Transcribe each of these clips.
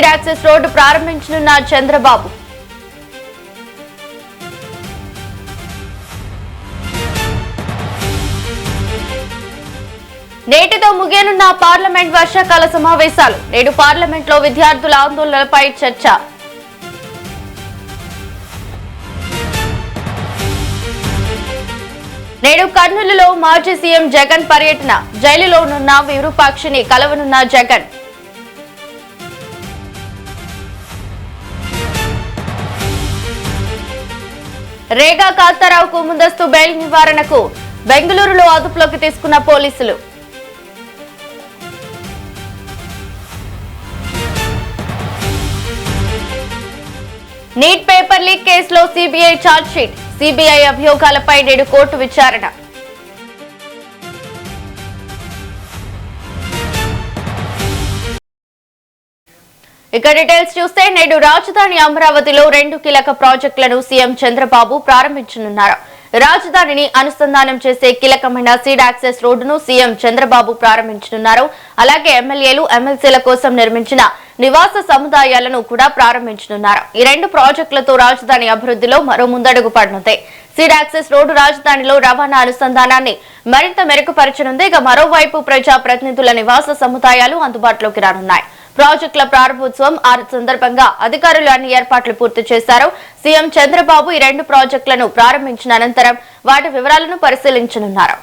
Seed access road ప్రారంభించనున్న చంద్రబాబు. నేటితో ముగియనున్న పార్లమెంట్ వర్షాకాల సమావేశాలు. నేడు పార్లమెంట్ లో విద్యార్థుల ఆందోళనలపై చర్చ. నేడు కర్నూలులో మాజీ సీఎం జగన్ పర్యటన. జైలులో ఉన్న విరూపాక్షిని కలవనున్న జగన్. రేగా కాంతారావుకు ముందస్తు బెయిల్ నివారణకు బెంగళూరులో అదుపులోకి తీసుకున్న పోలీసులు. నీట్ పేపర్ లీక్ కేసులో సిబిఐ ఛార్జ్షీట్. సిబిఐ అభియోగాలపై నేడు కోర్టు విచారణ. ఇక డీటెయిల్స్ చూస్తే నేడు రాజధాని అమరావతిలో 2 కీలక ప్రాజెక్టులను సీఎం చంద్రబాబు ప్రారంభించనున్నారు. రాజధానిని అనుసంధానం చేసే కీలకమైన సీడ్ యాక్సెస్ రోడ్డును సీఎం చంద్రబాబు ప్రారంభించనున్నారు. అలాగే ఎమ్మెల్యేలు ఎమ్మెల్సీల కోసం నిర్మించిన నివాస సముదాయాలను కూడా ప్రారంభించనున్నారు. ఈ 2 ప్రాజెక్టులతో రాజధాని అభివృద్ధిలో మరో ముందడుగు పడనుంది. సీడ్ యాక్సెస్ రోడ్డు రాజధానిలో రవాణా అనుసంధానాన్ని మరింత మెరుగుపరచనుంది. ఇక మరోవైపు ప్రజా ప్రతినిధుల నివాస సముదాయాలు అందుబాటులోకి రానున్నాయి. ప్రాజెక్టుల ప్రారంభోత్సవం సందర్భంగా అధికారులు అన్ని ఏర్పాట్లు పూర్తి చేశారు. సీఎం చంద్రబాబు ఈ 2 ప్రాజెక్టులను ప్రారంభించిన అనంతరం వాటి వివరాలను పరిశీలించనున్నారు.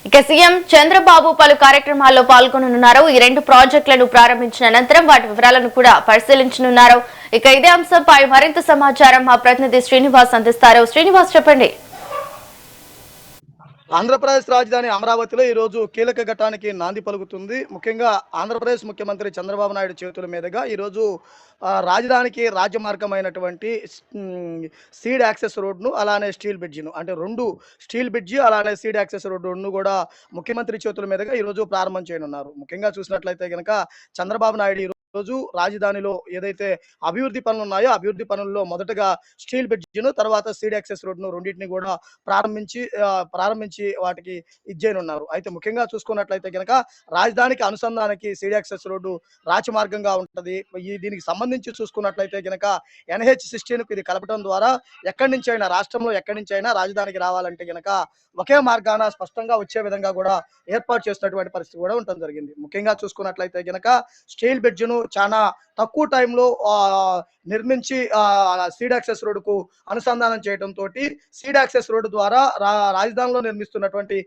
ఇక సీఎం చంద్రబాబు పలు కార్యక్రమాల్లో పాల్గొననున్నారు. ఈ 2 ప్రాజెక్టులను ప్రారంభించిన అనంతరం వాటి వివరాలను కూడా పరిశీలించనున్నారు. ఇక ఇదే అంశంపై మరింత సమాచారం మా ప్రతినిధి శ్రీనివాస్ అందిస్తారు. శ్రీనివాస్, చెప్పండి. ఆంధ్రప్రదేశ్ రాజధాని అమరావతిలో ఈ రోజు కీలక ఘట్టానికి నాంది పలుకుతుంది. ముఖ్యంగా ఆంధ్రప్రదేశ్ ముఖ్యమంత్రి చంద్రబాబు నాయుడు చేతుల మీదుగా ఈరోజు రాజధానికి రాజ్యమార్గమైనటువంటి సీడ్ యాక్సెస్ రోడ్ను అలానే స్టీల్ బ్రిడ్జిను, అంటే 2 స్టీల్ బ్రిడ్జి అలానే సీడ్ యాక్సెస్ రోడ్డును కూడా ముఖ్యమంత్రి చేతుల మీదుగా ఈరోజు ప్రారంభం చేయనున్నారు. ముఖ్యంగా చూసినట్లయితే కనుక చంద్రబాబు నాయుడు రోజు రాజధానిలో ఏదైతే అభివృద్ధి పనులు ఉన్నాయో అభివృద్ధి పనుల్లో మొదటగా స్టీల్ బ్రిడ్జిను, తర్వాత సీడ్ యాక్సెస్ రోడ్ను రెండింటిని కూడా ప్రారంభించి వాటికి ఇచ్చేయనున్నారు. అయితే ముఖ్యంగా చూసుకున్నట్లయితే కనుక రాజధానికి అనుసంధానానికి సీడ్ యాక్సెస్ రోడ్డు రాజమార్గంగా ఉంటుంది. దీనికి సంబంధించి చూసుకున్నట్లయితే కనుక NH16 ఇది కలపడం ద్వారా ఎక్కడి నుంచి అయినా రాష్ట్రంలో ఎక్కడి నుంచి అయినా రాజధానికి రావాలంటే కనుక ఒకే మార్గాన స్పష్టంగా వచ్చే విధంగా కూడా ఏర్పాటు చేసినటువంటి పరిస్థితి కూడా ఉండడం జరిగింది. ముఖ్యంగా చూసుకున్నట్లయితే కనుక స్టీల్ బ్రిడ్జ్ను చాలా తక్కువ టైంలో నిర్మించి సీడ్ యాక్సెస్ రోడ్డుకు అనుసంధానం చేయడంతో సీడ్ యాక్సెస్ రోడ్డు ద్వారా రాజధానిలో నిర్మిస్తున్నటువంటి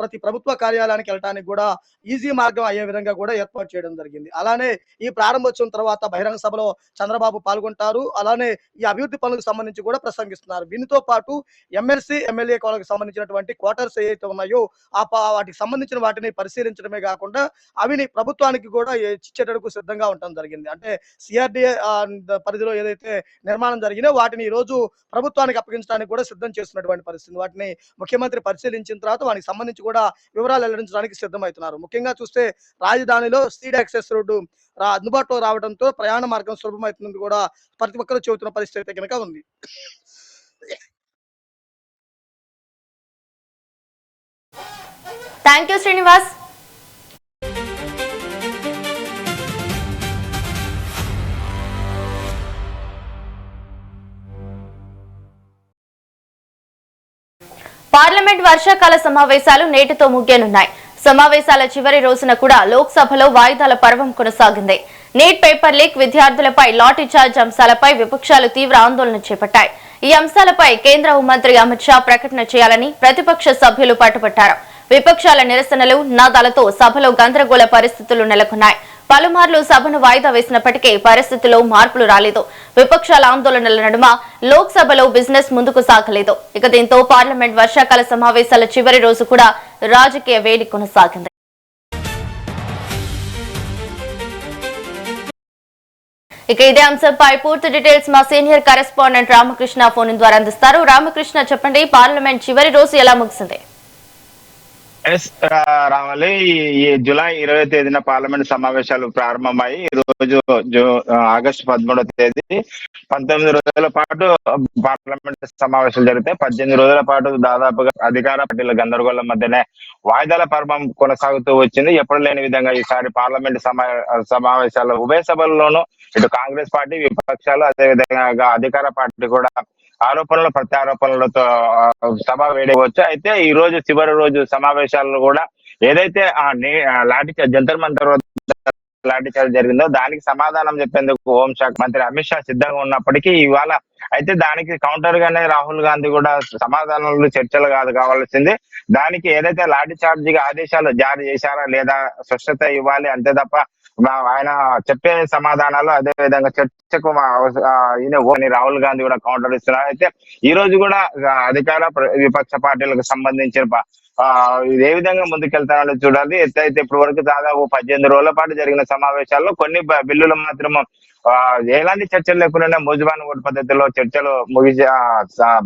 ప్రతి ప్రభుత్వ కార్యాలయానికి వెళ్ళడానికి కూడా ఈజీ మార్గం అయ్యే విధంగా కూడా ఏర్పాటు చేయడం జరిగింది. అలానే ఈ ప్రారంభోత్సవం తర్వాత బహిరంగ సభలో చంద్రబాబు పాల్గొంటారు. అలానే ఈ అభివృద్ధి పనులకు సంబంధించి కూడా ప్రసంగిస్తున్నారు. దీనితో పాటు ఎమ్మెల్సీ ఎమ్మెల్యే వాళ్ళకి సంబంధించినటువంటి క్వార్టర్స్ ఏవైతే ఉన్నాయో వాటికి సంబంధించిన వాటిని పరిశీలించడమే కాకుండా అవిని ప్రభుత్వానికి కూడా ఇచ్చేటకు సిద్ధంగా ఉండటం జరిగింది. అంటే సిఆర్డీఏ పరిధిలో ఏదైతే నిర్మాణం జరిగిందో వాటిని ఈ రోజు ప్రభుత్వానికి అప్పగించడానికి కూడా సిద్ధం చేస్తున్నటువంటి పరిస్థితి. వాటిని ముఖ్యమంత్రి పరిశీలించిన తర్వాత వాటికి సంబంధించి కూడా వివరాలు వెల్లడించడానికి సిద్ధమవుతున్నారు. ముఖ్యంగా చూస్తే రాజధానిలో సీడ్ యాక్సెస్ రోడ్డు అందుబాటులో రావడంతో ప్రయాణ మార్గం సులభమవుతుందని కూడా ప్రతి ఒక్కరు చెబుతున్న పరిస్థితి కనుక ఉంది. Thank you Srinivas. పార్లమెంట్ వర్షాకాల సమావేశాలు నేటితో ముగియనున్నాయి. సమావేశాల చివరి రోజున కూడా లోక్సభలో వాయిదాల పర్వం కొనసాగింది. నీట్ పేపర్ లీక్, విద్యార్థులపై లాఠీ చార్జ్ అంశాలపై విపక్షాలు తీవ్ర ఆందోళన చేపట్టాయి. ఈ అంశాలపై కేంద్ర హోంమంత్రి అమిత్ షా ప్రకటన చేయాలని ప్రతిపక్ష సభ్యులు పట్టుబట్టారు. విపక్షాల నిరసనలు, నినాదాలతో సభలో గందరగోళ పరిస్థితులు నెలకొన్నాయి. పలుమార్లు సభను వాయిదా వేసినప్పటికీ పరిస్థితిలో మార్పులు రాలేదు. విపక్షాల ఆందోళనల నడుమ లోక్సభలో బిజినెస్ ముందుకు సాగలేదు. ఇక దీంతో పార్లమెంట్ వర్షాకాల సమావేశాల చివరి రోజు కూడా రాజకీయ వేడి కొనసాగింది. ఇక ఇదే అంశంపై పూర్తి డీటెయిల్స్ మా సీనియర్ కరెస్పాండెంట్ రామకృష్ణ ఫోన్ ద్వారా అందిస్తారు. రామకృష్ణ, చెప్పండి, పార్లమెంట్ చివరి రోజు ఎలా ముగిసింది? ఎస్ రావాలి. ఈ జూలై 20వ తేదీన పార్లమెంట్ సమావేశాలు ప్రారంభమై ఈ రోజు ఆగస్టు 13వ తేదీ 19 రోజుల పాటు పార్లమెంట్ సమావేశాలు జరుగుతాయి. 18 రోజుల పాటు దాదాపుగా అధికార పార్టీల గందరగోళం మధ్యనే వాయిదాల పర్వం కొనసాగుతూ వచ్చింది. ఎప్పుడు లేని విధంగా ఈసారి పార్లమెంట్ సమావేశాలు ఉభయ సభల్లోనూ ఇటు కాంగ్రెస్ పార్టీ, విపక్షాలు, అదేవిధంగా అధికార పార్టీ కూడా ఆరోపణలు ప్రత్యారోపణలతో సభ వేడవచ్చు. అయితే ఈ రోజు చివరి రోజు సమావేశాలను కూడా ఏదైతే లాఠీ జంతర్ మంతర్ లాఠీ చార్జ్ జరిగిందో దానికి సమాధానం చెప్పేందుకు హోంశాఖ మంత్రి అమిత్ షా సిద్ధంగా ఉన్నప్పటికీ ఇవాళ అయితే దానికి కౌంటర్ గానే రాహుల్ గాంధీ కూడా సమాధానాలు చర్చలు కాదు కావాల్సింది. దానికి ఏదైతే లాఠీ చార్జిగా ఆదేశాలు జారీ చేశారా లేదా స్పష్టత ఇవ్వాలి, అంతే తప్ప ఆయన చెప్పే సమాధానాలు అదే విధంగా చర్చకు రాహుల్ గాంధీ కూడా కౌంటర్ ఇస్తున్నారు. అయితే ఈ రోజు కూడా అధికార విపక్ష పార్టీలకు సంబంధించిన ఏ విధంగా ముందుకెళ్తారో చూడాలి. అయితే ఇప్పటి వరకు దాదాపు 18 రోజుల పాటు జరిగిన సమావేశాల్లో కొన్ని బిల్లులు మాత్రం ఎలాంటి చర్చలు లేకుండా మోజుబాన్ ఓటు పద్ధతిలో చర్చలు ముగిసి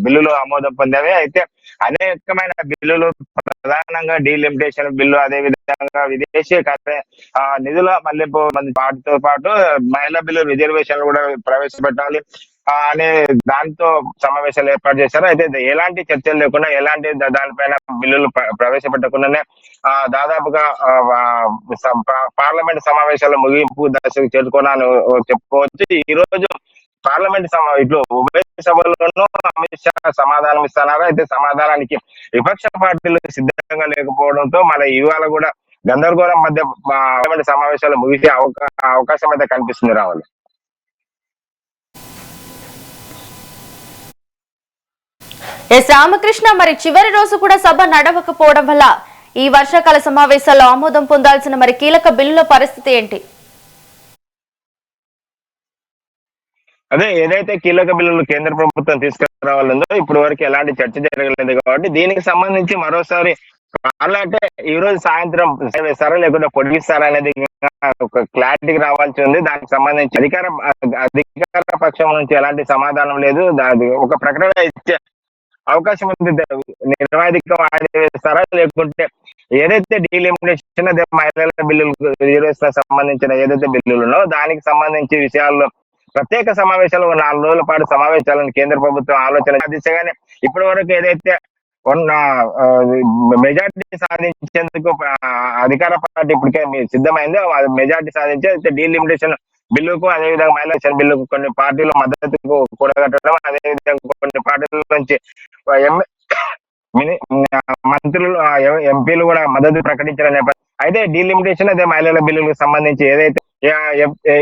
బిల్లులు ఆమోదం పొందేవి. అయితే అనేకమైన బిల్లులు ప్రధానంగా డీలిమిటేషన్ బిల్లు, అదే విధంగా విదేశీ నిధుల మళ్లింపు వాటితో పాటు మహిళా బిల్లు రిజర్వేషన్లు కూడా ప్రవేశపెట్టాలి అనే దాంతో సమావేశాలు ఏర్పాటు చేశారు. అయితే ఎలాంటి చర్చలు లేకుండా ఎలాంటి దానిపైన బిల్లులు ప్రవేశపెట్టకుండానే దాదాపుగా పార్లమెంట్ సమావేశాల ముగింపు దశకు చేరుకున్నాను చెప్పుకోవచ్చు. ఈ రోజు పార్లమెంట్ ఇట్లు ఉభయ సభల్లోనూ అమిత్ షా సమాధానం ఇస్తున్నారు. అయితే సమాధానానికి విపక్ష పార్టీలు సిద్ధంగా లేకపోవడంతో మన ఇవాళ కూడా గందరగోళం మధ్య పార్లమెంట్ సమావేశాలు ముగిసే అవకాశం అయితే కనిపిస్తుంది. రావాలి. ఎస్ రామకృష్ణ, మరి చివరి రోజు కూడా సభ నడవకపోవడం వల్ల ఈ వర్షాకాల సమావేశాల్లో ఆమోదం పొందాల్సిన మరి కీలక బిల్లుల పరిస్థితి ఏంటి? అదే ఏదైతే కీలక బిల్లులు కేంద్ర ప్రభుత్వం తీసుకురావాలందో ఇప్పటి వరకు ఎలాంటి చర్చ జరగలేదు కాబట్టి దీనికి సంబంధించి మరోసారి అంటే ఈ రోజు సాయంత్రం వేస్తారా లేకుంటే పొడిగిస్తారా అనేది ఒక క్లారిటీకి రావాల్సి ఉంది. దానికి సంబంధించి అధికార పక్షం నుంచి ఎలాంటి సమాధానం లేదు. ఒక ప్రకటన ఇచ్చే అవకాశం ఉంది. నిర్వాధిక వాయిదా వేస్తారా లేకుంటే ఏదైతే డీలిమిటేషన్ అదే మహిళల బిల్లులు రిజర్వేషన్ సంబంధించిన ఏదైతే బిల్లులునో దానికి సంబంధించి విషయాల్లో ప్రత్యేక సమావేశాలు 4 రోజుల పాటు సమావేశాలను కేంద్ర ప్రభుత్వం ఆలోచన దిశగానే ఇప్పటి వరకు ఏదైతే మెజార్టీ సాధించేందుకు అధికార పార్టీ ఇప్పటికే సిద్ధమైందో మెజార్టీ సాధించి అయితే డీలిమిటేషన్ బిల్లుకు అదేవిధంగా మహిళా బిల్లుకు కొన్ని పార్టీలు మద్దతుకు కూడగట్టడం, అదేవిధంగా కొన్ని పార్టీల నుంచి మంత్రులు ఎంపీలు కూడా మద్దతు ప్రకటించిన నేపథ్యం అయితే డీలిమిటేషన్ అదే మహిళల బిల్లులకు సంబంధించి ఏదైతే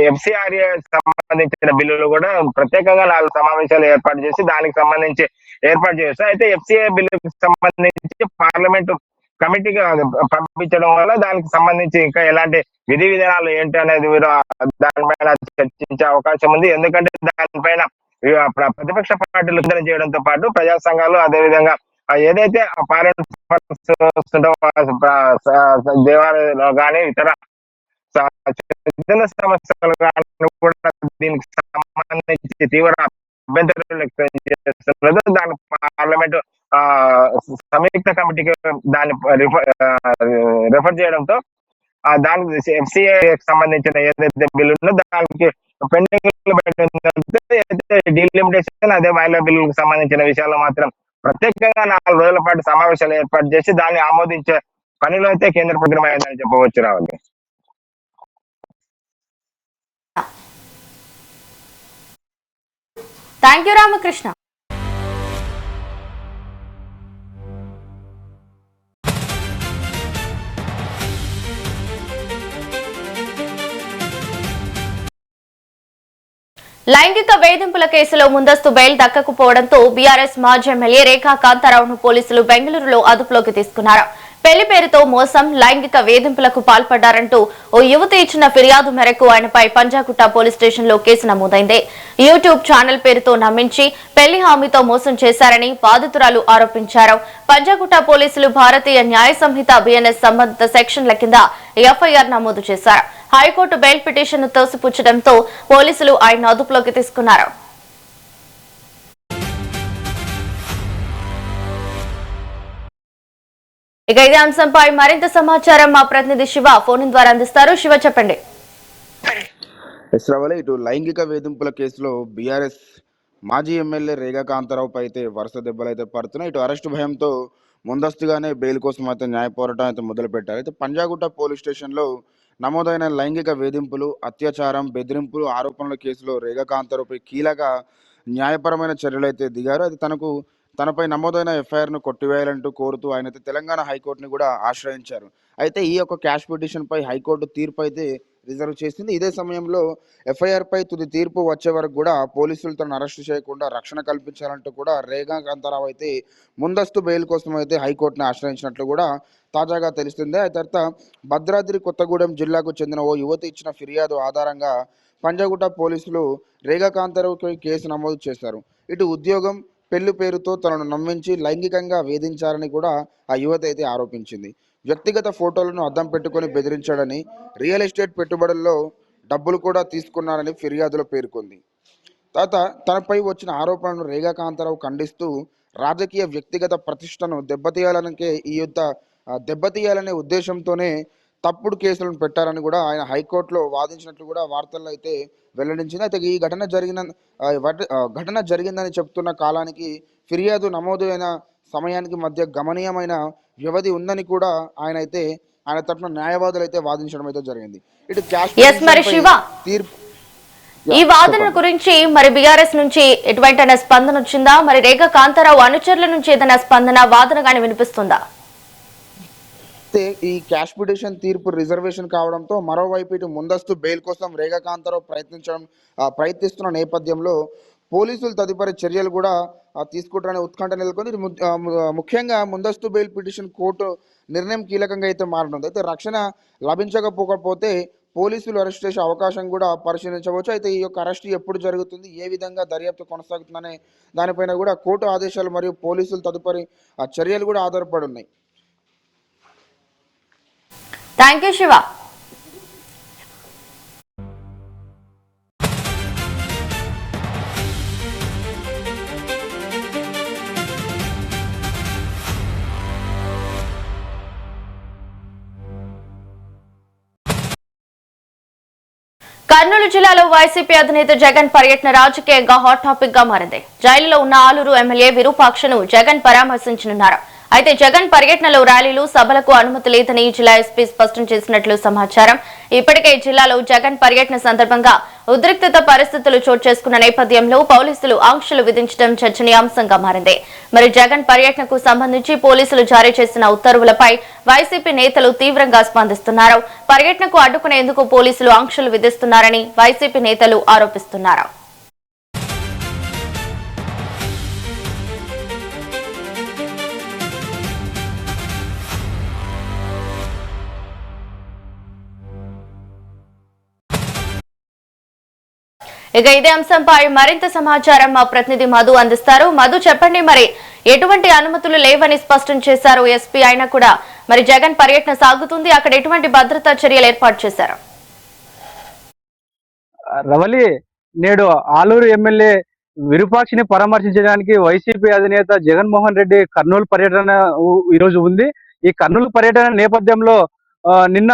ఎఫ్సిఆర్ఏ సంబంధించిన బిల్లులు కూడా ప్రత్యేకంగా 4 సమావేశాలు ఏర్పాటు చేసి దానికి సంబంధించి ఏర్పాటు చేస్తారు. అయితే ఎఫ్సిఐ బిల్లుకు సంబంధించి పార్లమెంటు కమిటీగా పంపించడం వల్ల దానికి సంబంధించి ఇంకా ఎలాంటి విధి విధానాలు ఏంటి అనేది దానిపైన చర్చించే అవకాశం ఉంది. ఎందుకంటే దానిపైన ప్రతిపక్ష పార్టీలు చేయడంతో పాటు ప్రజా సంఘాలు అదేవిధంగా ఏదైతే దేవాలయాలు కానీ ఇతర సమస్యలు కానీ కూడా దీనికి సంబంధించి తీవ్ర అభ్యంతరం వ్యక్తం చేస్తున్నది. దాని పార్లమెంట్ సంయుక్త కమిటీకి దాన్ని రిఫర్ చేయడంతో దానికి ఎఫ్సిఐకి సంబంధించిన ఏదైతే బిల్లు ఉందో దానికి పెండింగ్ డీలిమిటేషన్ అదే మహిళా బిల్లులకు సంబంధించిన విషయాల్లో మాత్రం ప్రత్యేకంగా 4 రోజుల పాటు సమావేశాలు ఏర్పాటు చేసి దాన్ని ఆమోదించే పనిలో అయితే కేంద్ర ప్రభుత్వం అయిందని చెప్పవచ్చు. రావాలి. Thank you Ramakrishna. లైంగిక వేధింపుల కేసులో ముందస్తు బెయిల్ దక్కకపోవడంతో బీఆర్ఎస్ మాజీ ఎమ్మెల్యే రేఖా కాంతారావును పోలీసులు బెంగళూరులో అదుపులోకి తీసుకున్నారు. పెళ్లి పేరుతో మోసం, లైంగిక వేధింపులకు పాల్పడ్డారంటూ ఓ యువతి ఇచ్చిన ఫిర్యాదు మేరకు ఆయనపై పంజాగుట్ట పోలీస్ స్టేషన్ లో కేసు నమోదైంది. యూట్యూబ్ ఛానల్ పేరుతో నమ్మించి పెళ్లి హామీతో మోసం చేశారని బాధితురాలు ఆరోపించారు. పంజాగుట్ట పోలీసులు భారతీయ న్యాయ సంహిత బిఎన్ఎస్ సంబంధిత సెక్షన్ల కింద ఎఫ్ఐఆర్ నమోదు చేశారు. హైకోర్టు బెయిల్ పిటిషన్ ను తోసిపుచ్చడంతో పోలీసులు ఆయన అదుపులోకి తీసుకున్నారు. ఇక ఇదే అంశంపై మరింత సమాచారం మా ప్రతినిధి శివ ఫోన్ ద్వారా అందిస్తారు. శివ, చెప్పండి. ఎస్రావలే ఇటు లైంగిక వేధింపుల కేసులో బీఆర్ఎస్ మాజీ ఎమ్మెల్యే రేగా కాంతారావుపై అయితే వరుస దెబ్బలు పడుతున్నాయి. ఇటు అరెస్టు భయంతో ముందస్తుగానే బెయిల్ కోసం అయితే న్యాయ పోరాటం అయితే మొదలుపెట్టారు. అయితే పంజాగుట్ట పోలీస్ స్టేషన్లో నమోదైన లైంగిక వేధింపులు, అత్యాచారం, బెదిరింపులు ఆరోపణల కేసులో రేగా కాంతారావుపై కీలక న్యాయపరమైన చర్యలు అయితే దిగారు. అది తనపై నమోదైన ఎఫ్ఐఆర్ను కొట్టివేయాలంటూ కోరుతూ ఆయన అయితే తెలంగాణ హైకోర్టుని కూడా ఆశ్రయించారు. అయితే ఈ యొక్క క్యాష్ పిటిషన్పై హైకోర్టు తీర్పు అయితే రిజర్వ్ చేసింది. ఇదే సమయంలో ఎఫ్ఐఆర్ పై తుది తీర్పు వచ్చే వరకు కూడా పోలీసులు తనను అరెస్టు చేయకుండా రక్షణ కల్పించాలంటూ కూడా రేగా కాంతారావు అయితే ముందస్తు బెయిల్ కోసం అయితే హైకోర్టును ఆశ్రయించినట్లు కూడా తాజాగా తెలుస్తుంది. ఆ తర్వాత భద్రాద్రి కొత్తగూడెం జిల్లాకు చెందిన ఓ యువతి ఇచ్చిన ఫిర్యాదు ఆధారంగా పంజాగుట్ట పోలీసులు రేగా కాంతారావుపై కేసు నమోదు చేశారు. ఇటు ఉద్యోగం, పెళ్లి పేరుతో తనను నమ్మించి లైంగికంగా వేధించారని కూడా ఆ యువతి అయితే ఆరోపించింది. వ్యక్తిగత ఫోటోలను అద్దం పెట్టుకొని బెదిరించాడని, రియల్ ఎస్టేట్ పెట్టుబడుల్లో డబ్బులు కూడా తీసుకున్నారని ఫిర్యాదులో పేర్కొంది. తర్వాత తనపై వచ్చిన ఆరోపణలను రేగా కాంతారావు ఖండిస్తూ రాజకీయ వ్యక్తిగత ప్రతిష్టను దెబ్బతీయాలనే ఉద్దేశంతోనే తప్పుడు కేసులను పెట్టారని కూడా ఆయన హైకోర్టులో వాదించినట్లు కూడా వార్తల్లో అయితే వెల్లడించింది. అయితే ఈ ఘటన జరిగిందని చెప్తున్న కాలానికి ఫిర్యాదు నమోదు అయిన సమయానికి మధ్య గమనీయమైన వ్యవధి ఉందని కూడా ఆయన తరఫున న్యాయవాదులు అయితే వాదించడం అయితే జరిగింది. ఇటు క్యాష్ తీర్పు ఈ వాదన గురించి మరి బీఆర్ఎస్ నుంచి ఎటువంటి స్పందన వచ్చిందా? మరి రేగా కాంతారావు అనుచరుల నుంచి ఏదైనా స్పందన, వాదన గాని వినిపిస్తుందా? ఈ క్యాష్ పిటిషన్ తీర్పు రిజర్వేషన్ కావడంతో మరోవైపు ఇటు ముందస్తు బెయిల్ కోసం రేగా కాంతారావు ప్రయత్నిస్తున్న నేపథ్యంలో పోలీసులు తదుపరి చర్యలు కూడా తీసుకుంటారనే ఉత్కంఠ నెలకొంది. ముఖ్యంగా ముందస్తు బెయిల్ పిటిషన్ కోర్టు నిర్ణయం కీలకంగా అయితే మారనుంది. అయితే రక్షణ లభించకపోతే పోలీసులు అరెస్ట్ చేసే అవకాశం కూడా పరిశీలించవచ్చు. అయితే ఈ యొక్క అరెస్ట్ ఎప్పుడు జరుగుతుంది, ఏ విధంగా దర్యాప్తు కొనసాగుతుందనే దానిపైన కూడా కోర్టు ఆదేశాలు మరియు పోలీసులు తదుపరి చర్యలు కూడా ఆధారపడి ఉన్నాయి. Thank you Shiva. కర్నూలు జిల్లాలో వైసీపీ అధినేత జగన్ పర్యటన రాజకీయంగా హాట్ టాపిక్ గా మారింది. జైలులో ఉన్న ఆలూరు ఎమ్మెల్యే విరూపాక్షను జగన్ పరామర్శించనున్నారు. అయితే జగన్ పర్యటనలో ర్యాలీలు, సభలకు అనుమతి లేదని జిల్లా ఎస్పీ స్పష్టం చేసినట్లు సమాచారం. ఇప్పటికే జిల్లాలో జగన్ పర్యటన సందర్భంగా ఉద్రిక్తత పరిస్థితులు చోటు చేసుకున్న నేపథ్యంలో పోలీసులు ఆంక్షలు విధించడం చర్చనీయాంశంగా మారింది. మరి జగన్ పర్యటనకు సంబంధించి పోలీసులు జారీ చేసిన ఉత్తర్వులపై వైసీపీ నేతలు తీవ్రంగా స్పందిస్తున్నారు. పర్యటనకు అడ్డుకునేందుకు పోలీసులు ఆంక్షలు విధిస్తున్నారని వైసీపీ నేతలు ఆరోపిస్తున్నారు. ఇక ఇదే అంశంపై మరింత సమాచారం మా ప్రతినిధి మధు అందిస్తారు. మధు, చెప్పండి, మరి ఎటువంటి అనుమతులు లేవని స్పష్టం చేశారు ఎస్పీ, అయినా కూడా మరి జగన్ పర్యటన సాగుతుంది, అక్కడ ఎటువంటి భద్రతా చర్యలు ఏర్పాటు చేశారు? రవలి, నేడు ఆలూరు ఎమ్మెల్యే విరూపాక్షిని పరామర్శించడానికి వైసీపీ అధినేత జగన్మోహన్ రెడ్డి కర్నూలు పర్యటన ఈరోజు ఉంది. ఈ కర్నూలు పర్యటన నేపథ్యంలో నిన్న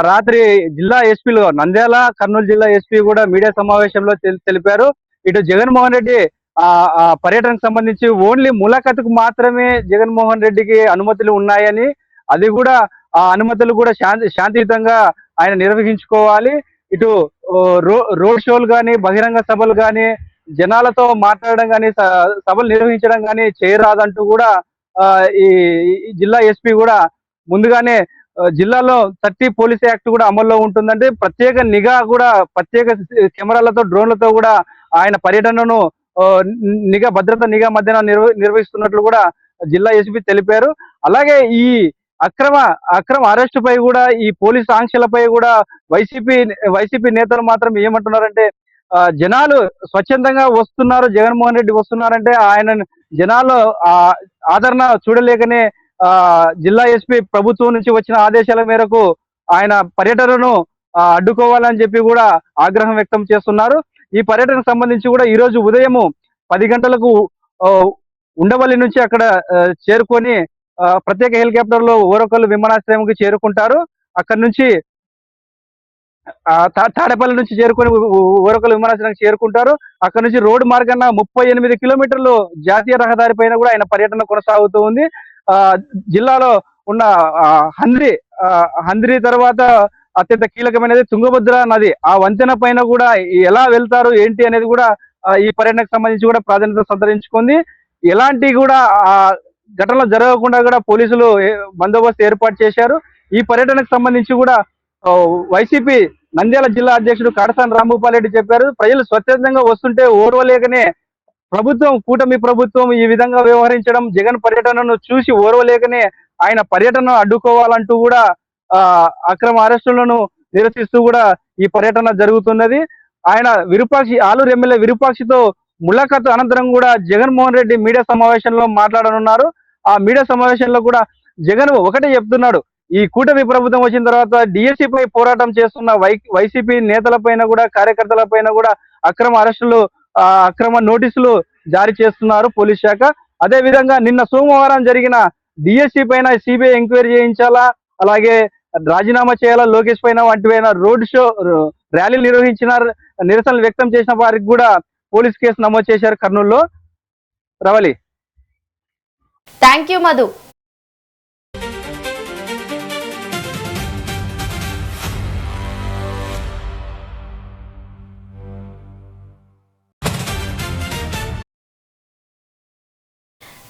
రాత్రి జిల్లా ఎస్పీలు నంద్యాల, కర్నూలు జిల్లా ఎస్పీ కూడా మీడియా సమావేశంలో తెలిపారు. ఇటు జగన్మోహన్ రెడ్డి పర్యటనకు సంబంధించి ఓన్లీ ములాఖతుకు మాత్రమే జగన్మోహన్ రెడ్డికి అనుమతులు ఉన్నాయని, అది కూడా ఆ అనుమతులు కూడా శాంతియుతంగా ఆయన నిర్వహించుకోవాలి. ఇటు రోడ్ షోలు కానీ, బహిరంగ సభలు కానీ, జనాలతో మాట్లాడడం కానీ, సభలు నిర్వహించడం కానీ చేయరాదంటూ కూడా ఈ జిల్లా ఎస్పీ కూడా ముందుగానే జిల్లాలో 30 పోలీస్ యాక్ట్ కూడా అమల్లో ఉంటుందంటే ప్రత్యేక నిఘా కూడా, ప్రత్యేక కెమెరాలతో, డ్రోన్లతో కూడా ఆయన పర్యటనను భద్రతా నిఘా మధ్యన నిర్వహిస్తున్నట్లు కూడా జిల్లా ఎస్పీ తెలిపారు. అలాగే ఈ అక్రమ అరెస్టు పై కూడా, ఈ పోలీసు ఆంక్షలపై కూడా వైసీపీ నేతలు మాత్రం ఏమంటున్నారంటే, జనాలు స్వచ్ఛందంగా వస్తున్నారు, జగన్మోహన్ రెడ్డి వస్తున్నారంటే ఆయన జనాలు ఆదరణ చూడలేకనే జిల్లా ఎస్పీ ప్రభుత్వం నుంచి వచ్చిన ఆదేశాల మేరకు ఆయన పర్యటనను అడ్డుకోవాలని చెప్పి కూడా ఆగ్రహం వ్యక్తం చేస్తున్నారు. ఈ పర్యటనకు సంబంధించి కూడా ఈ రోజు ఉదయం 10 గంటలకు ఉండవల్లి నుంచి అక్కడ చేరుకొని ప్రత్యేక హెలికాప్టర్ లో ఓరకల్లు విమానాశ్రయంకి చేరుకుంటారు. అక్కడి నుంచి తాడేపల్లి నుంచి చేరుకొని ఓరకల్లు విమానాశ్రయానికి చేరుకుంటారు. అక్కడ నుంచి రోడ్డు మార్గాన 38 కిలోమీటర్లు జాతీయ రహదారి పైన కూడా ఆయన పర్యటన కొనసాగుతూ ఉంది. జిల్లాలో ఉన్న హంద్రి తర్వాత అత్యంత కీలకమైనది తుంగభద్ర నది. ఆ వంతెన పైన కూడా ఎలా వెళ్తారు ఏంటి అనేది కూడా ఈ పర్యటనకు సంబంధించి కూడా ప్రాధాన్యత సంతరించుకుంది. ఎలాంటి కూడా ఘటనలు జరగకుండా కూడా పోలీసులు బందోబస్తు ఏర్పాటు చేశారు. ఈ పర్యటనకు సంబంధించి కూడా వైసీపీ నంద్యాల జిల్లా అధ్యక్షుడు కాడసాని రాంభూపాల్ రెడ్డి చెప్పారు, ప్రజలు స్వచ్ఛందంగా వస్తుంటే ఓర్వలేకనే కూటమి ప్రభుత్వం ఈ విధంగా వ్యవహరించడం, జగన్ పర్యటనను చూసి ఓర్వలేకనే ఆయన పర్యటన అడ్డుకోవాలంటూ కూడా అక్రమ అరెస్టులను నిరసిస్తూ కూడా ఈ పర్యటన జరుగుతున్నది. ఆయన ఆలూరు ఎమ్మెల్యే విరూపాక్షితో ములాఖాతు అనంతరం కూడా జగన్మోహన్ రెడ్డి మీడియా సమావేశంలో మాట్లాడనున్నారు. ఆ మీడియా సమావేశంలో కూడా జగన్ ఒకటే చెప్తున్నాడు, ఈ కూటమి ప్రభుత్వం వచ్చిన తర్వాత డిఎస్సి పై పోరాటం చేస్తున్న వైసీపీ నేతల పైన కూడా కార్యకర్తల పైన కూడా అక్రమ అరెస్టులు అక్రమ నోటీసులు జారీ చేస్తున్నారు పోలీస్ శాఖ. అదే విధంగా నిన్న సోమవారం జరిగిన డిఎస్సి పైన సిబిఐ ఎంక్వైరీ చేయించాలా, అలాగే రాజీనామా చేయాలా లోకేష్ పైన వంటివైన రోడ్ షో ర్యాలీలు నిర్వహించిన నిరసనలు వ్యక్తం చేసిన వారికి కూడా పోలీస్ కేసు నమోదు చేశారు కర్నూలులో. Ravali. Thank you Madhu.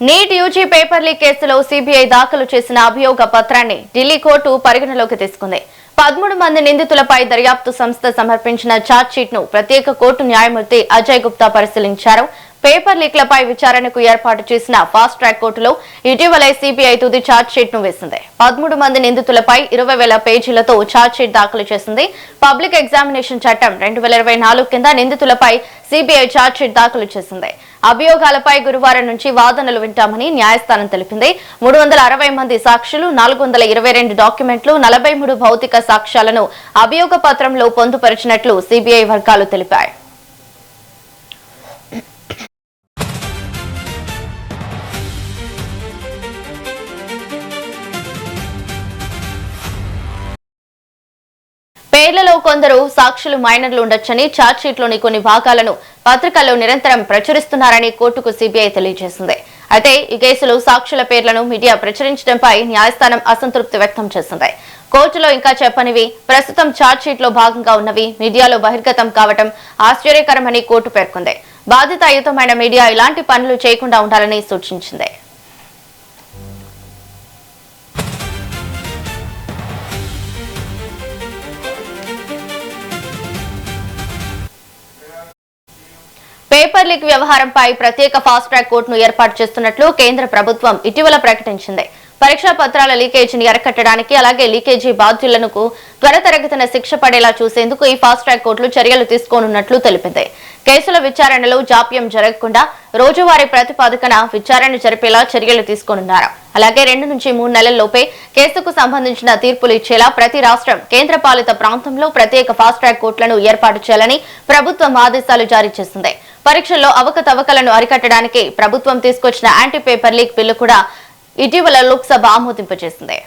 NEET UG paper leak కేసులో సిబిఐ దాఖలు చేసిన అభియోగ పత్రాన్ని ఢిల్లీ కోర్టు పరిగణలోకి తీసుకుంది. 13 మంది నిందితులపై దర్యాప్తు సంస్థ సమర్పించిన ఛార్జ్ షీట్ ను ప్రత్యేక కోర్టు న్యాయమూర్తి అజయ్ గుప్తా పరిశీలించారు. పేపర్ లీక్లపై విచారణకు ఏర్పాటు చేసిన ఫాస్ట్ ట్రాక్ కోర్టులో ఇటీవలే సిబిఐ తుది ఛార్జ్ షీట్ ను వేసింది. 13 మంది నిందితులపై 20,000 పేజీలతో ఛార్జ్ షీట్ దాఖలు చేసింది. పబ్లిక్ ఎగ్జామినేషన్ చట్టం 2024 కింద నిందితులపై సిబిఐ ఛార్జ్ షీట్ దాఖలు చేసింది. అభియోగాలపై గురువారం నుంచి వాదనలు వింటామని న్యాయస్థానం తెలిపింది. 360 మంది సాక్షులు, 422 డాక్యుమెంట్లు, 43 భౌతిక సాక్ష్యాలను అభియోగ పత్రంలో పొందుపరిచినట్లు సిబిఐ వర్గాలు తెలిపాయి. పేర్లలో కొందరు సాక్షులు మైనర్లు ఉండొచ్చని ఛార్జ్ షీట్ లోని కొన్ని భాగాలను పత్రికల్లో నిరంతరం ప్రచురిస్తున్నారని కోర్టుకు సిబిఐ తెలియజేసింది. అయితే ఈ కేసులో సాక్షుల పేర్లను మీడియా ప్రచురించడంపై న్యాయస్థానం అసంతృప్తి వ్యక్తం చేసింది. కోర్టులో ఇంకా చెప్పనివి, ప్రస్తుతం ఛార్జ్ షీట్ లో భాగంగా ఉన్నవి మీడియాలో బహిర్గతం కావడం ఆశ్చర్యకరమని కోర్టు పేర్కొంది. బాధ్యతాయుతమైన మీడియా ఇలాంటి పనులు చేయకుండా ఉండాలని సూచించింది. పేపర్ లీక్ వ్యవహారంపై ప్రత్యేక ఫాస్ట్ ట్రాక్ కోర్టును ఏర్పాటు చేస్తున్నట్లు కేంద్ర ప్రభుత్వం ఇటీవల ప్రకటించింది. పరీక్షా పత్రాల లీకేజీని అరికట్టడానికి, అలాగే లీకేజీ బాధ్యులకు త్వరితగతిన శిక్ష పడేలా చూసేందుకు ఈ ఫాస్ట్ ట్రాక్ కోర్టులు చర్యలు తీసుకోనున్నట్లు తెలిపింది. కేసుల విచారణలో జాప్యం జరగకుండా రోజువారీ ప్రతిపాదికన విచారణ జరిపేలా చర్యలు తీసుకోనున్నారు. అలాగే 2 నుంచి 3 నెలల్లోపే కేసుకు సంబంధించిన తీర్పులు ఇచ్చేలా ప్రతి రాష్ట్రం, కేంద్ర పాలిత ప్రాంతంలో ప్రత్యేక ఫాస్ట్ ట్రాక్ కోర్టులను ఏర్పాటు చేయాలని ప్రభుత్వం ఆదేశాలు జారీ చేసింది. పరీక్షల్లో అవకతవకలను అరికట్టడానికి ప్రభుత్వం తీసుకొచ్చిన యాంటీ పేపర్ లీక్ బిల్లు కూడా ఇటీవల లోక్సభ ఆమోదింపజేసింది.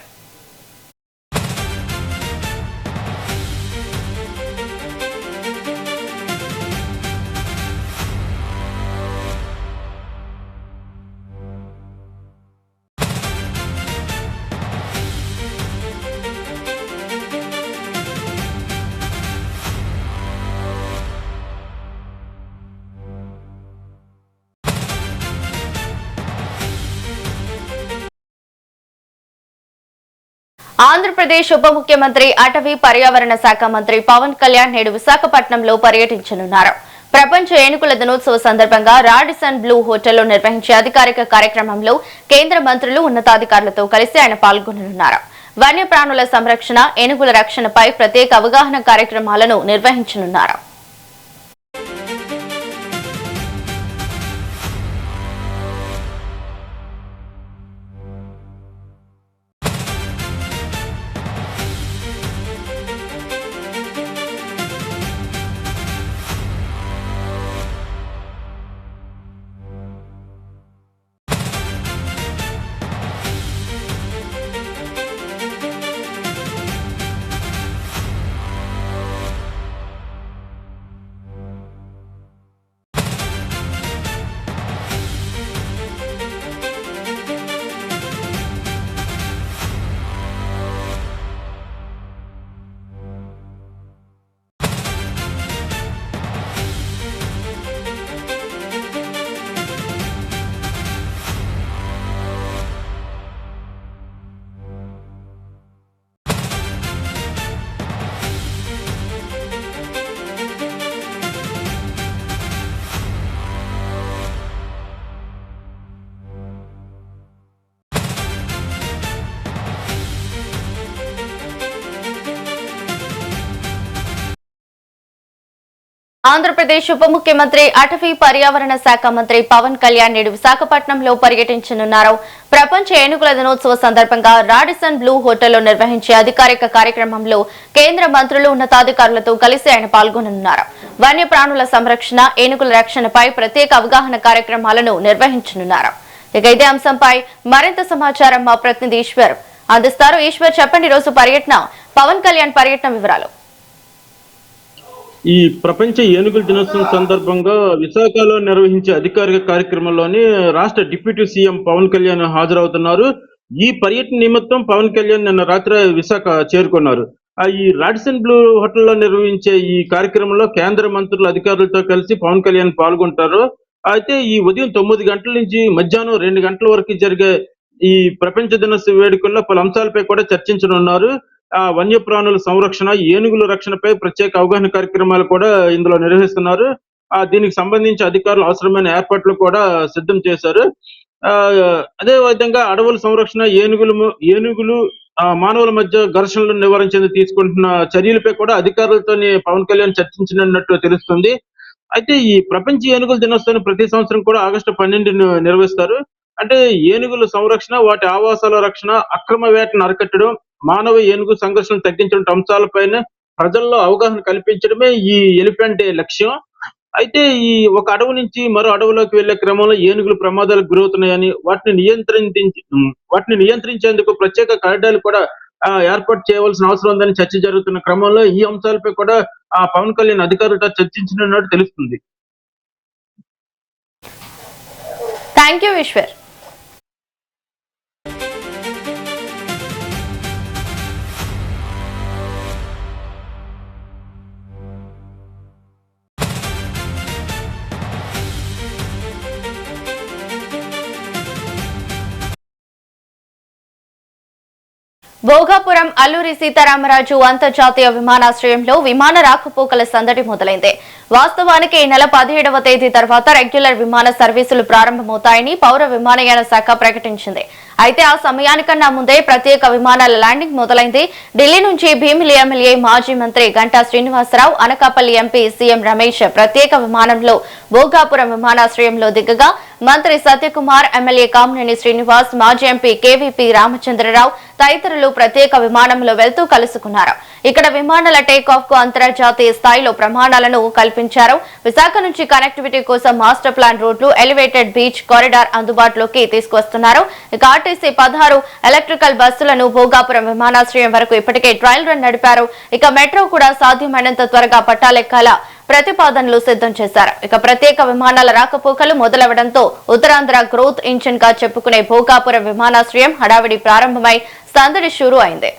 ఆంధ్రప్రదేశ్ ఉప ముఖ్యమంత్రి, అటవీ పర్యావరణ శాఖ మంత్రి పవన్ కళ్యాణ్ నేడు విశాఖపట్నంలో పర్యటించనున్నారు. ప్రపంచ ఏనుగుల దినోత్సవ సందర్భంగా రాడిసన్ బ్లూ హోటల్లో నిర్వహించే అధికారిక కార్యక్రమంలో కేంద్ర మంత్రులు, ఉన్నతాధికారులతో కలిసి ఆయన పాల్గొననున్నారు. వన్యప్రాణుల సంరక్షణ, ఏనుగుల రక్షణపై ప్రత్యేక అవగాహన కార్యక్రమాలను నిర్వహించనున్నారు. ఆంధ్రప్రదేశ్ ఉప ముఖ్యమంత్రి అటవీ పర్యావరణ శాఖ మంత్రి పవన్ కళ్యాణ్ నేడు విశాఖపట్నంలో పర్యటించనున్నారు. ప్రపంచ ఏనుగుల దినోత్సవ సందర్భంగా రాడిసన్ బ్లూ హోటల్లో నిర్వహించే అధికారిక కార్యక్రమంలో కేంద్ర మంత్రులు ఉన్నతాధికారులతో కలిసి ఆయన పాల్గొననున్నారు. వన్యప్రాణుల సంరక్షణ, ఏనుగుల రక్షణపై ప్రత్యేక అవగాహన కార్యక్రమాలను నిర్వహించనున్నారు. ఇక ఇదే అంశంపై మరింత సమాచారం మా ప్రతినిధి ఈశ్వర్ అందిస్తారు. ఈశ్వర్, చెప్పండి, రోజు పర్యటన, పవన్ కళ్యాణ్ పర్యటన వివరాలు. ఈ ప్రపంచ ఏనుగుల దినోత్సవం సందర్భంగా విశాఖలో నిర్వహించే అధికారిక కార్యక్రమంలోని రాష్ట్ర డిప్యూటీ సీఎం పవన్ కళ్యాణ్ హాజరవుతున్నారు. ఈ పర్యటన నిమిత్తం పవన్ కళ్యాణ్ నిన్న రాత్రి విశాఖ చేరుకున్నారు. ఈ రాడిసన్ బ్లూ హోటల్లో నిర్వహించే ఈ కార్యక్రమంలో కేంద్ర మంత్రుల అధికారులతో కలిసి పవన్ కళ్యాణ్ పాల్గొంటారు. అయితే ఈ ఉదయం 9 గంటల నుంచి మధ్యాహ్నం 2 గంటల వరకు జరిగే ఈ ప్రపంచ దినోత్సవ వేడుకల్లో పలు అంశాలపై కూడా చర్చించనున్నారు. వన్యప్రాణుల సంరక్షణ, ఏనుగుల రక్షణపై ప్రత్యేక అవగాహన కార్యక్రమాలు కూడా ఇందులో నిర్వహిస్తున్నారు. దీనికి సంబంధించి అధికారులు అవసరమైన ఏర్పాట్లు కూడా సిద్ధం చేశారు. అదే విధంగా అడవుల సంరక్షణ, ఏనుగులు మానవుల మధ్య ఘర్షణలను నివారించేందుకు తీసుకుంటున్న చర్యలపై కూడా అధికారులతో పవన్ కళ్యాణ్ చర్చించినట్టు తెలుస్తుంది. అయితే ఈ ప్రపంచ ఏనుగుల దినోత్సవాన్ని ప్రతి సంవత్సరం కూడా ఆగస్టు 12 నిర్వహిస్తారు. అంటే ఏనుగుల సంరక్షణ, వాటి ఆవాసాల రక్షణ, అక్రమ వేటను అరికట్టడం, మానవ ఏనుగు సంఘర్షణ తగ్గించడం అంశాలపైన ప్రజల్లో అవగాహన కల్పించడమే ఈ ఎలిఫెంట్ డే లక్ష్యం. అయితే ఈ ఒక అడవి నుంచి మరో అడవిలోకి వెళ్లే క్రమంలో ఏనుగులు ప్రమాదాలకు గురవుతున్నాయని, వాటిని నియంత్రించేందుకు ప్రత్యేక కారిడార్లు కూడా ఏర్పాటు చేయవలసిన అవసరం ఉందని చర్చ జరుగుతున్న క్రమంలో ఈ అంశాలపై కూడా పవన్ కళ్యాణ్ అధికారులతో చర్చించినట్టు తెలుస్తుంది. Thank you Eswar. భోగాపురం అల్లూరి సీతారామరాజు అంతర్జాతీయ విమానాశ్రయంలో విమాన రాకపోకల సందడి మొదలైంది. వాస్తవానికి ఈ నెల 17వ తేదీ తర్వాత రెగ్యులర్ విమాన సర్వీసులు ప్రారంభమవుతాయని పౌర విమానయాన శాఖ ప్రకటించింది. అయితే ఆ సమయానికన్నా ముందే ప్రత్యేక విమానాల ల్యాండింగ్ మొదలైంది. ఢిల్లీ నుంచి భీమిలి ఎమ్మెల్యే మాజీ మంత్రి గంటా శ్రీనివాసరావు, అనకాపల్లి ఎంపీ సీఎం రమేష్ ప్రత్యేక విమానంలో భోగాపురం విమానాశ్రయంలో దిగగా మంత్రి సత్యకుమార్, ఎమ్మెల్యే కామినేని శ్రీనివాస్, మాజీ ఎంపీ కేవీపీ రామచంద్రరావు తదితరులు ప్రత్యేక విమానంలో వెళ్తూ కలుసుకున్నారు. ఇక్కడ విమానాల టేకాఫ్ కు అంతర్జాతీయ స్థాయిలో ప్రమాణాలను కల్పించారు. విశాఖ నుంచి కనెక్టివిటీ కోసం మాస్టర్ ప్లాన్ రోడ్లు, ఎలివేటెడ్ బీచ్ కారిడార్ అందుబాటులోకి తీసుకువస్తున్నారు. ఇక ఆర్టీసీ 16 ఎలక్ట్రికల్ బస్సులను భోగాపురం విమానాశ్రయం వరకు ఇప్పటికే ట్రయల్ రన్ నడిపారు. ఇక మెట్రో కూడా సాధ్యమైనంత త్వరగా పట్టాలెక్కాల ప్రతిపాదనలు సిద్ధం చేశారు. ఇక ప్రత్యేక విమానాల రాకపోకలు మొదలవడంతో ఉత్తరాంధ్ర గ్రోత్ ఇంజిన్ గా చెప్పుకునే భోగాపురం విమానాశ్రయం హడావిడి ప్రారంభమై సందడి షురూ అయింది.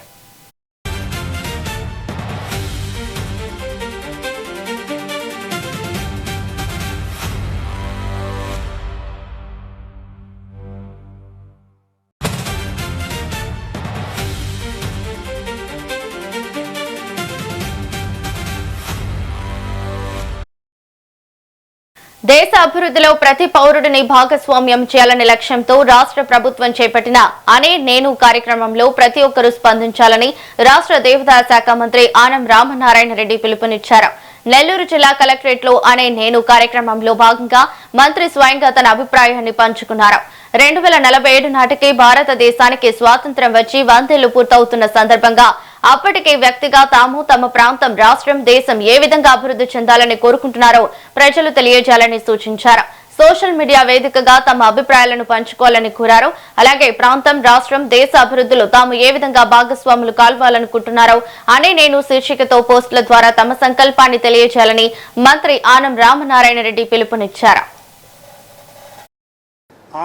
దేశ అభివృద్ధిలో ప్రతి పౌరుడిని భాగస్వామ్యం చేయాలనే లక్ష్యంతో రాష్ట్ర ప్రభుత్వం చేపట్టిన అనే నేను కార్యక్రమంలో ప్రతి ఒక్కరూ స్పందించాలని రాష్ట్ర దేవాదాయ శాఖ మంత్రి ఆనం రామనారాయణ రెడ్డి పిలుపునిచ్చారు. నెల్లూరు జిల్లా కలెక్టరేట్ లో అనే నేను కార్యక్రమంలో భాగంగా మంత్రి స్వయంగా తన అభిప్రాయాన్ని పంచుకున్నారు. 2047 నాటికి భారతదేశానికి స్వాతంత్ర్యం వచ్చి 100 ఏళ్లు పూర్తవుతున్న సందర్భంగా అప్పటికే వ్యక్తిగా తాము, తమ ప్రాంతం, రాష్ట్రం, దేశం ఏ విధంగా అభివృద్ధి చెందాలని కోరుకుంటున్నారో ప్రజలు తెలియజేయాలని సూచించారు. సోషల్ మీడియా వేదికగా తమ అభిప్రాయాలను పంచుకోవాలని కోరారు. అలాగే ప్రాంతం, రాష్ట్రం, దేశ అభివృద్ధిలో తాము ఏ విధంగా భాగస్వాములు కావాలనుకుంటున్నారో అనే నేను శీర్షికతో పోస్టుల ద్వారా తమ సంకల్పాన్ని తెలియజేయాలని మంత్రి ఆనం రామనారాయణ రెడ్డి పిలుపునిచ్చారు.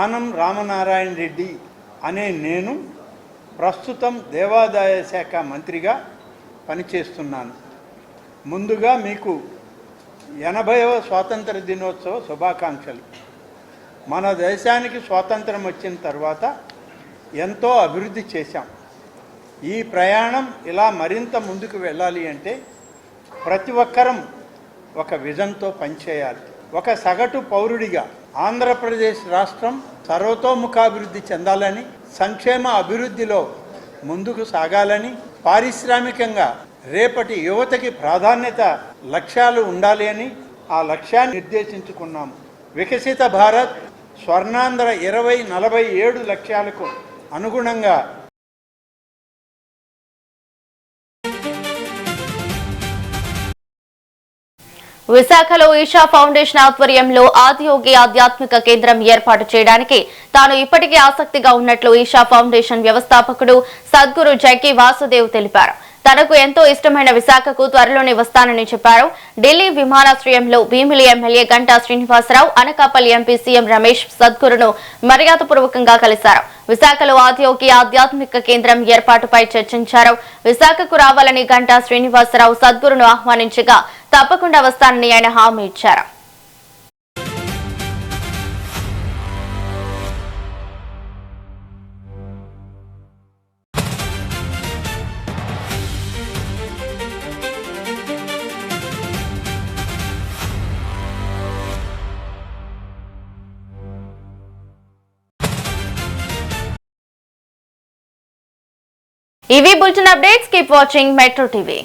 ఆనం రామనారాయణ రెడ్డి అనే నేను ప్రస్తుతం దేవాదాయ శాఖ మంత్రిగా పనిచేస్తున్నాను. ముందుగా మీకు 80వ స్వాతంత్ర దినోత్సవ శుభాకాంక్షలు. మన దేశానికి స్వాతంత్రం వచ్చిన తర్వాత ఎంతో అభివృద్ధి చేశాం. ఈ ప్రయాణం ఇలా మరింత ముందుకు వెళ్ళాలి అంటే ప్రతి ఒక్కరం ఒక విజన్తో పనిచేయాలి. ఒక సగటు పౌరుడిగా ఆంధ్రప్రదేశ్ రాష్ట్రం సర్వతోముఖాభివృద్ధి చెందాలని, సంక్షేమ అభివృద్ధిలో ముందుకు సాగాలని, పారిశ్రామికంగా రేపటి యువతకి ప్రాధాన్యత లక్ష్యాలు ఉండాలి అని ఆ లక్ష్యాన్ని నిర్దేశించుకున్నాము. వికసిత భారత్ స్వర్ణాంధ్ర 2047 లక్ష్యాలకు అనుగుణంగా విశాఖలో ఈషా ఫౌండేషన్ ఆధ్వర్యంలో ఆదియోగి ఆధ్యాత్మిక కేంద్రం ఏర్పాటు చేయడానికి తాను ఇప్పటికే ఆసక్తిగా ఉన్నట్లు ఈషా ఫౌండేషన్ వ్యవస్థాపకుడు సద్గురు జైకి వాసుదేవ్ తెలిపారు. తనకు ఎంతో ఇష్టమైన విశాఖకు త్వరలోనే వస్తానని చెప్పారు. ఢిల్లీ విమానాశ్రయంలో Bheemili MLA Ganta Srinivasarao, Anakapalli MP CM Ramesh సద్గురును మర్యాదపూర్వకంగా కలిశారు. విశాఖలో ఆదియోగి ఆధ్యాత్మిక కేంద్రం ఏర్పాటుపై చర్చించారు. విశాఖకు రావాలని గంటా శ్రీనివాసరావు సద్గురును ఆహ్వానించగా తప్పకుండా వస్తానని ఆయన హామీ ఇచ్చారు. ఇవి bulletin updates. Keep watching metro TV.